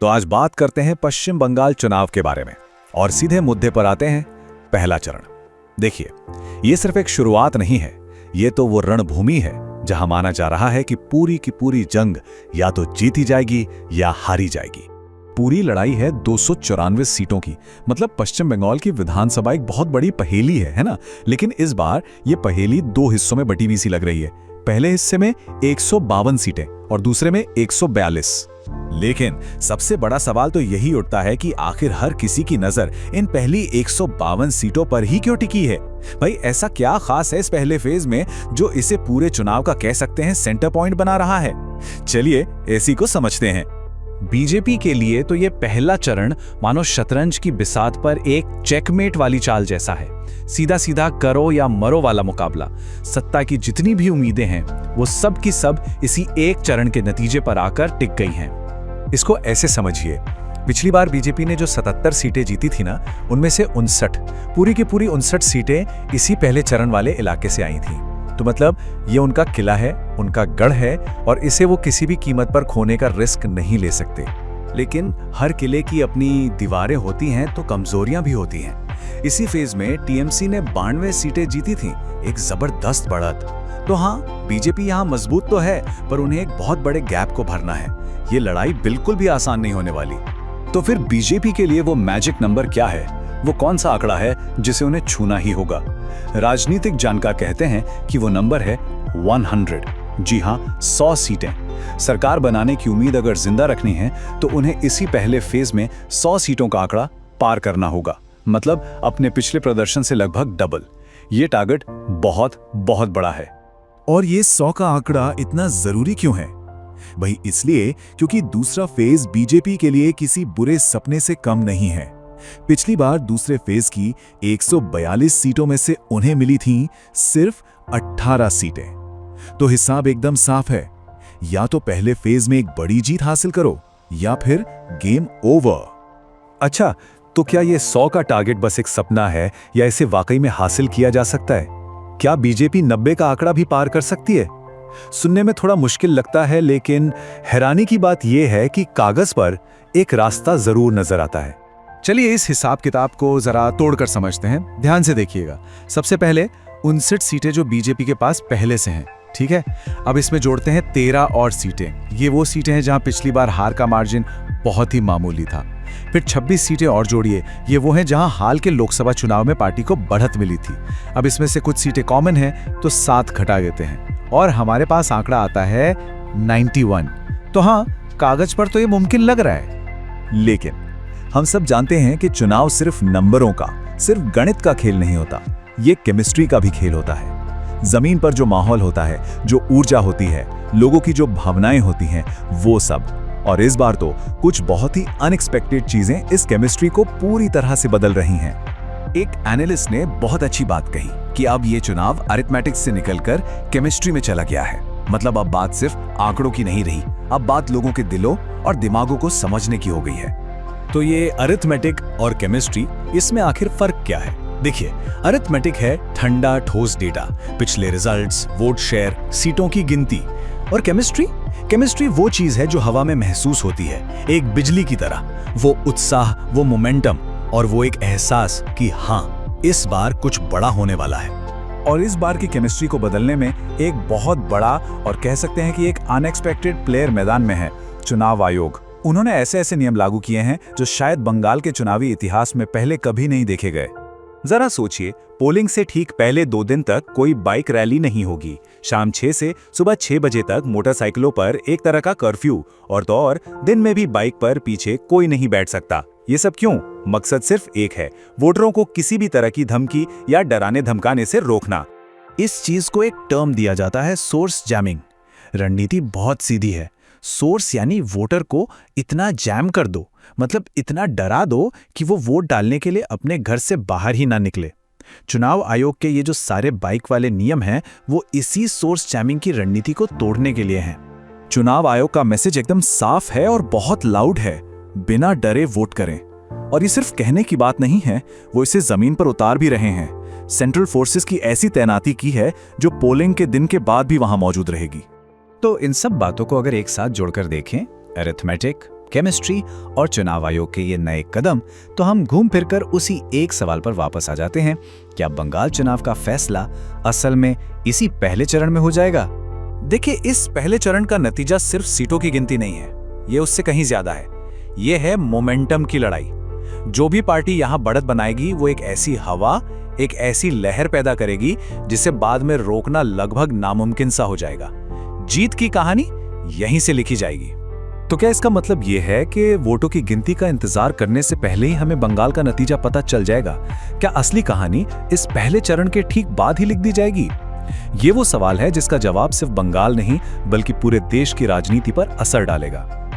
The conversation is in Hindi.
तो आज बात करते हैं पश्चिम बंगाल चुनाव के बारे में और सीधे मुद्दे पर आते हैं। पहला चरण। देखिए, ये सिर्फ एक शुरुआत नहीं है, ये तो वो रणभूमि है जहां माना जा रहा है कि पूरी की पूरी जंग या तो जीती जाएगी या हारी जाएगी। पूरी लड़ाई है 294 सीटों की। मतलब पश्चिम बंगाल की विधानसभा एक बहुत बड़ी पहेली है ना? लेकिन इस बार ये पहेली दो हिस्सों में बटी हुई सी लग रही है। पहले हिस्से में 152 सीटें और दूसरे में 142। लेकिन सबसे बड़ा सवाल तो यही उठता है कि आखिर हर किसी की नजर इन पहली 152 सीटों पर ही क्यों टिकी है? भाई, ऐसा क्या खास है इस पहले फेज में जो इसे पूरे चुनाव का कह सकते हैं सेंटर पॉइंट बना रहा है? चलिए इसी को समझते हैं। बीजेपी के लिए तो ये पहला चरण मानो शतरंज की बिसात पर एक चेकमेट वाली चाल जैसा है। सीधा सीधा करो या मरो वाला मुकाबला। सत्ता की जितनी भी उम्मीदें हैं वो सब की सब इसी एक चरण के नतीजे पर आकर टिक गई हैं। इसको ऐसे समझिए, पिछली बार बीजेपी ने जो 77 सीटें जीती थी ना, उनमें से 59 पूरी की पूरी 59 सीटें इसी पहले चरण वाले इलाके से आई थी। तो मतलब ये उनका किला है, उनका गढ़ है और इसे वो किसी भी कीमत पर खोने का रिस्क नहीं ले सकते। लेकिन हर किले की अपनी दीवारें होती हैं तो कमजोरियां भी होती हैं। इसी फेज में टीएमसी ने 92 सीटें जीती थीं, एक जबरदस्त बढ़त। तो हाँ, बीजेपी यहाँ मजबूत तो है, पर उन्हें एक बहुत बड़े गैप को भरना है। ये लड़ाई बिल्कुल भी आसान नहीं होने वाली। तो फिर बीजेपी के लिए वो मैजिक नंबर क्या है? वो कौन सा आंकड़ा है जिसे उन्हें छूना ही होगा? राजनीतिक जानकार कहते हैं कि वो नंबर है 100। जी हाँ, 100 सीटें। सरकार बनाने की उम्मीद अगर जिंदा रखनी है तो उन्हें इसी पहले फेज में 100 सीटों का आंकड़ा पार करना होगा। मतलब अपने पिछले प्रदर्शन से लगभग डबल। ये टारगेट बहुत बहुत बड़ा है। और ये 100 का आंकड़ा इतना जरूरी क्यों है? वही इसलिए क्योंकि दूसरा फेज बीजेपी के लिए किसी बुरे सपने से कम नहीं है। पिछली बार दूसरे फेज की 142 सीटों में से उन्हें मिली थीं सिर्फ 18 सीटें। तो हिसाब एकदम साफ है, या तो पहले फेज में एक बड़ी जीत हासिल करो या फिर गेम ओवर। अच्छा, तो क्या ये 100 का टारगेट बस एक सपना है या इसे वाकई में हासिल किया जा सकता है? क्या बीजेपी 90 का आंकड़ा भी पार कर सकती है? सुनने में थोड़ा मुश्किल लगता है, लेकिन हैरानी की बात यह है कि कागज पर एक रास्ता जरूर नजर आता है। चलिए इस हिसाब किताब को जरा तोड़कर समझते हैं। ध्यान से देखिएगा। सबसे पहले 59 सीटें जो बीजेपी के पास पहले से हैं, ठीक है? अब इसमें जोड़ते हैं 13 और सीटें। ये वो सीटें हैं जहां पिछली बार हार का मार्जिन बहुत ही मामूली था। फिर 26 सीटें और जोड़िए, ये वो हैं जहां हाल के लोकसभा चुनाव में पार्टी को बढ़त मिली थी। अब इसमें से कुछ सीटें कॉमन हैं तो 7 घटा देते हैं और हमारे पास आंकड़ा आता है 91। तो हाँ, कागज पर तो ये मुमकिन लग रहा है। लेकिन हम सब जानते हैं कि चुनाव सिर्फ नंबरों का, सिर्फ गणित का खेल नहीं होता। ये केमिस्ट्री का भी खेल होता है। जमीन पर जो माहौल होता है, जो ऊर्जा होती है, लोगों की जो भावनाएं होती हैं, वो सब। और इस बार तो कुछ बहुत ही अनएक्सपेक्टेड चीजें इस केमिस्ट्री को पूरी तरह से बदल रही हैं। एक एनालिस्ट ने बहुत अच्छी बात कही कि अब ये चुनाव अरिथमेटिक्स से निकलकर केमिस्ट्री में चला गया है। मतलब अब बात सिर्फ आंकड़ों की नहीं रही, अब बात लोगों के दिलों और दिमागों को समझने की हो गई है। तो ये अरिथमेटिक और केमिस्ट्री, इसमें आखिर फर्क क्या है? देखिए, अरिथमेटिक है ठंडा ठोस डेटा, पिछले रिजल्ट्स, वोट शेयर, सीटों की गिनती। और केमिस्ट्री वो चीज है जो हवा में महसूस होती है, एक बिजली की तरह। वो उत्साह, वो मोमेंटम और वो एक एहसास कि हाँ, इस बार कुछ बड़ा होने वाला है। और इस बार की केमिस्ट्री को बदलने में एक बहुत बड़ा और कह सकते हैं कि एक अनएक्सपेक्टेड प्लेयर मैदान में है, चुनाव आयोग। उन्होंने ऐसे ऐसे नियम लागू किए हैं जो शायद बंगाल के चुनावी इतिहास में पहले कभी नहीं देखे गए। जरा सोचिए, पोलिंग से ठीक पहले 2 दिन तक कोई बाइक रैली नहीं होगी। शाम 6 से सुबह 6 बजे तक मोटरसाइकिलों पर एक तरह का कर्फ्यू, और तो और दिन में भी बाइक पर पीछे कोई नहीं बैठ सकता। ये सब क्यों? मकसद सिर्फ एक है, वोटरों को किसी भी तरह की धमकी या डराने धमकाने से रोकना। इस चीज को एक टर्म दिया जाता है सोर्स जैमिंग। रणनीति बहुत सीधी है। सोर्स यानी वोटर को इतना जैम कर दो, मतलब इतना डरा दो कि वो वोट डालने के लिए अपने घर से बाहर ही ना निकले। चुनाव आयोग के ये जो सारे बाइक वाले नियम हैं, वो इसी सोर्स जैमिंग की रणनीति को तोड़ने के लिए हैं। चुनाव आयोग का मैसेज एकदम साफ है और बहुत लाउड है, बिना डरे वोट करें। और ये सिर्फ कहने की बात नहीं है, वो इसे जमीन पर उतार भी रहे हैं। सेंट्रल फोर्सेस की ऐसी तैनाती की है जो पोलिंग के दिन के बाद भी वहां मौजूद रहेगी। तो इन सब बातों को अगर एक साथ जोड़कर देखें, अरिथमेटिक, केमिस्ट्री और चुनाव आयोग के ये नए कदम, तो हम घूम फिरकर उसी एक सवाल पर वापस आ जाते हैं, क्या बंगाल चुनाव का फैसला असल में इसी पहले चरण में हो जाएगा? देखिए, इस पहले चरण का नतीजा सिर्फ सीटों की गिनती नहीं है, ये उससे कहीं ज्यादा है। ये है मोमेंटम की लड़ाई। जो भी पार्टी यहां बढ़त बनाएगी वो एक ऐसी हवा, एक ऐसी लहर पैदा करेगी जिसे बाद में रोकना लगभग नामुमकिन सा हो जाएगा। जीत की कहानी यहीं से लिखी जाएगी। तो क्या इसका मतलब ये है कि वोटों की गिनती का इंतजार करने से पहले ही हमें बंगाल का नतीजा पता चल जाएगा? क्या असली कहानी इस पहले चरण के ठीक बाद ही लिख दी जाएगी? ये वो सवाल है जिसका जवाब सिर्फ बंगाल नहीं बल्कि पूरे देश की राजनीति पर असर डालेगा।